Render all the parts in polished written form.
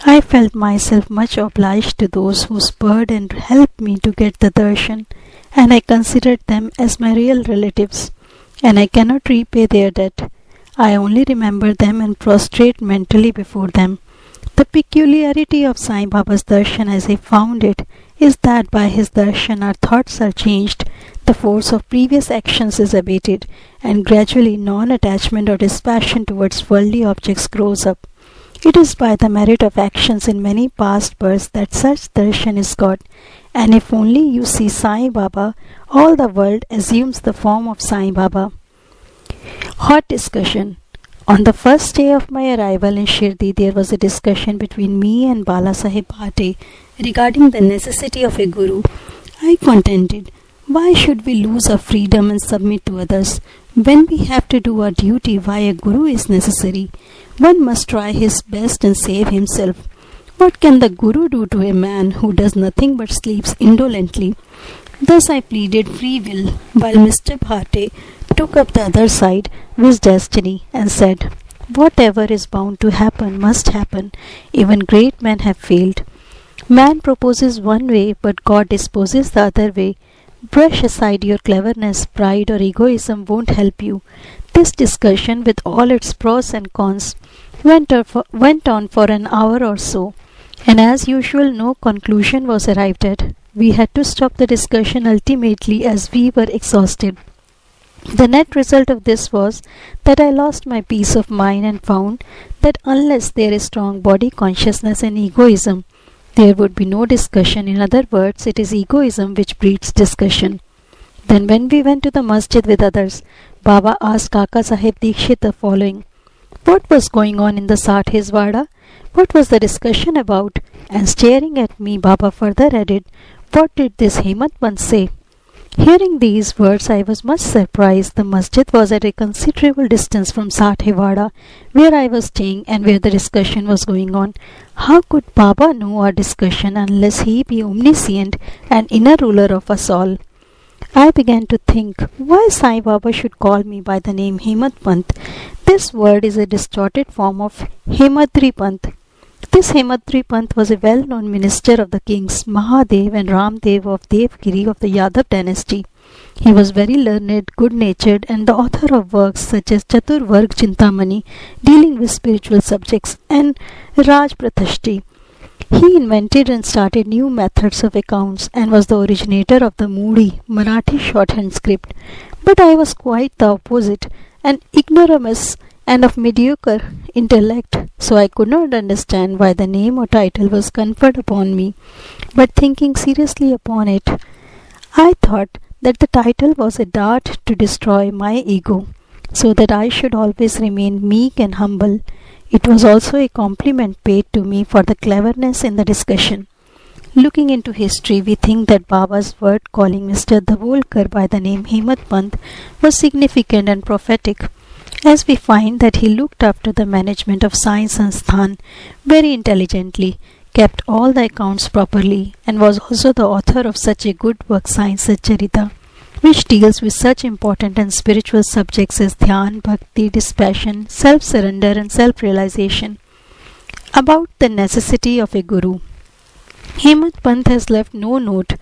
I felt myself much obliged to those who spurred and helped me to get the darshan, and I considered them as my real relatives, and I cannot repay their debt. I only remember them and prostrate mentally before them. The peculiarity of Sai Baba's darshan as I found it is that by his darshan our thoughts are changed, the force of previous actions is abated, and gradually non-attachment or dispassion towards worldly objects grows up. It is by the merit of actions in many past births that such darshan is got, and if only you see Sai Baba, all the world assumes the form of Sai Baba. Hot discussion. On the first day of my arrival in Shirdi, there was a discussion between me and Bala Sahib Bhate regarding the necessity of a guru. I contended, why should we lose our freedom and submit to others? When we have to do our duty, why a guru is necessary? One must try his best and save himself. What can the guru do to a man who does nothing but sleeps indolently? Thus I pleaded free will, while Mr. Bhate took up the other side, with destiny, and said, whatever is bound to happen must happen. Even great men have failed. Man proposes one way, but God disposes the other way. Brush aside your cleverness, pride, or egoism won't help you. This discussion, with all its pros and cons, went on for an hour or so, and as usual no conclusion was arrived at. We had to stop the discussion ultimately as we were exhausted. The net result of this was that I lost my peace of mind and found that unless there is strong body consciousness and egoism, there would be no discussion. In other words, it is egoism which breeds discussion. Then when we went to the masjid with others, Baba asked Kaka Sahib Dikshit the following: what was going on in the Sathis Wada? What was the discussion about? And staring at me, Baba further added, what did this Hemant Pant say? Hearing these words, I was much surprised. The masjid was at a considerable distance from Sathewada, where I was staying and where the discussion was going on. How could Baba know our discussion unless he be omniscient and inner ruler of us all? I began to think why Sai Baba should call me by the name Hemant Pant. This word is a distorted form of Hemadri Pant. This Hemadri Pant was a well-known minister of the kings Mahadev and Ramdev of Devgiri of the Yadav dynasty. He was very learned, good-natured, and the author of works such as Chaturvarg Chintamani, dealing with spiritual subjects, and Raj Prathashti. He invented and started new methods of accounts and was the originator of the Moody Marathi shorthand script. But I was quite the opposite, an ignoramus and of mediocre intellect, so I could not understand why the name or title was conferred upon me. But thinking seriously upon it, I thought that the title was a dart to destroy my ego, so that I should always remain meek and humble. It was also a compliment paid to me for the cleverness in the discussion. Looking into history, we think that Baba's word calling Mr. Davolkar by the name Hemant Pant was significant and prophetic, as we find that he looked after the management of Sai Sansthan very intelligently, kept all the accounts properly, and was also the author of such a good work, Sai Satcharita, which deals with such important and spiritual subjects as dhyan, bhakti, dispassion, self-surrender, and self-realization. About the necessity of a guru. Hemant Pant has left no note,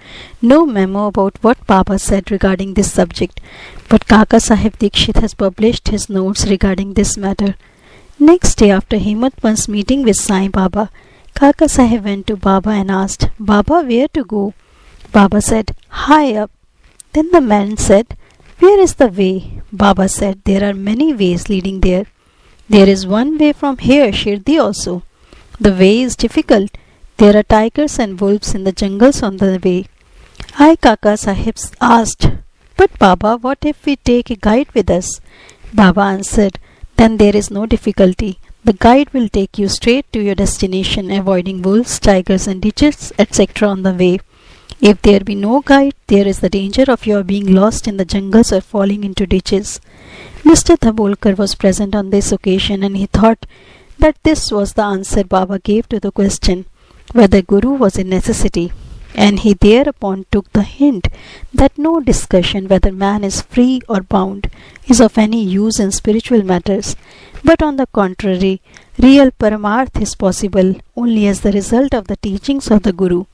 no memo about what Baba said regarding this subject, but Kaka Sahib Dikshit has published his notes regarding this matter. Next day after Hemant Pant's meeting with Sai Baba, Kaka Sahib went to Baba and asked, Baba, where to go? Baba said, high up. Then the man said, where is the way? Baba said, there are many ways leading there. There is one way from here, Shirdi also. The way is difficult. There are tigers and wolves in the jungles on the way. I, Kaka Sahib, asked, but Baba, what if we take a guide with us? Baba answered, then there is no difficulty. The guide will take you straight to your destination, avoiding wolves, tigers and ditches, etc. on the way. If there be no guide, there is the danger of your being lost in the jungles or falling into ditches. Mr. Davolkar was present on this occasion, and he thought that this was the answer Baba gave to the question whether Guru was a necessity, and he thereupon took the hint that no discussion whether man is free or bound is of any use in spiritual matters, But on the contrary, real Paramarth is possible only as the result of the teachings of the Guru,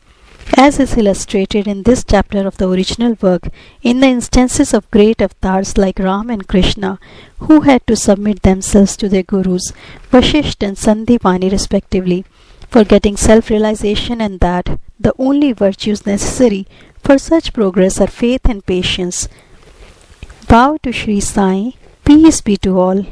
as is illustrated in this chapter of the original work in the instances of great avatars like Ram and Krishna, who had to submit themselves to their Gurus, Vasishtha and Sandipani respectively, for getting self-realization, and that the only virtues necessary for such progress are faith and patience. Bow to Sri Sai. Peace be to all.